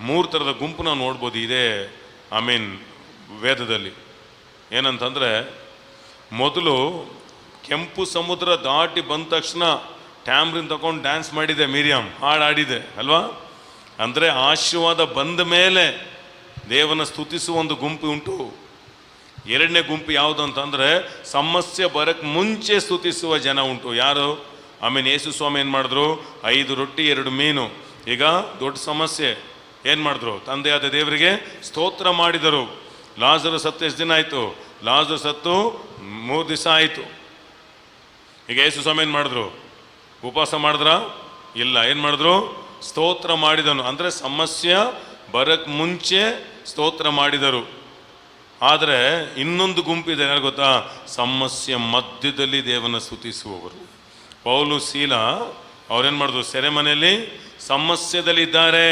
3 ಥರದ ಗುಂಪು ನಾವು ನೋಡ್ಬೋದು ಇದೇ ವೇದದಲ್ಲಿ. ಏನಂತಂದರೆ, ಮೊದಲು ಕೆಂಪು ಸಮುದ್ರ ದಾಟಿ ಬಂದ ತಕ್ಷಣ ಟ್ಯಾಮ್ರಿನ್ ತಗೊಂಡು ಡ್ಯಾನ್ಸ್ ಮಾಡಿದೆ, ಮಿರಿಯಮ್ ಹಾಡಾಡಿದೆ ಅಲ್ವಾ. ಅಂದರೆ ಆಶೀರ್ವಾದ ಬಂದ ಮೇಲೆ ದೇವನ ಸ್ತುತಿಸುವ ಒಂದು ಗುಂಪು ಉಂಟು. 2ನೇ ಗುಂಪು ಯಾವುದು ಅಂತಂದರೆ, ಸಮಸ್ಯೆ ಬರಕ್ಕೆ ಮುಂಚೆ ಸ್ತುತಿಸುವ ಜನ ಉಂಟು. ಯಾರು? ಯೇಸು ಸ್ವಾಮಿ ಏನು ಮಾಡಿದ್ರು? 5 ರೊಟ್ಟಿ 2 ಮೀನು. ಈಗ ದೊಡ್ಡ ಸಮಸ್ಯೆ. ಏನು ಮಾಡಿದ್ರು? ತಂದೆಯಾದ ದೇವರಿಗೆ ಸ್ತೋತ್ರ ಮಾಡಿದರು. ಲಾಜರು ಸತ್ತು ಎಷ್ಟು ದಿನ ಆಯಿತು? ಲಾಜರು ಸತ್ತು 3 ದಿವಸ ಆಯಿತು. ಈಗ ಯೇಸು ಸ್ವಾಮಿ ಏನು ಮಾಡಿದ್ರು? ಉಪವಾಸ ಮಾಡಿದ್ರ? ಇಲ್ಲ. ಏನು ಮಾಡಿದ್ರು? ಸ್ತೋತ್ರ ಮಾಡಿದನು. ಅಂದರೆ ಸಮಸ್ಯೆ ಬರಕ್ಕೆ ಮುಂಚೆ ಸ್ತೋತ್ರ ಮಾಡಿದರು. ಆದರೆ ಇನ್ನೊಂದು ಗುಂಪಿದೆ, ಯಾರು ಗೊತ್ತಾ? ಸಮಸ್ಯೆ ಮಧ್ಯದಲ್ಲಿ ದೇವನ ಸ್ತುತಿಸುವವರು. ಪೌಲು, ಶೀಲ ಅವ್ರೇನು ಮಾಡಿದ್ರು? ಸೆರೆಮನೆಯಲ್ಲಿ ಸಮಸ್ಯೆದಲ್ಲಿದ್ದಾರೆ.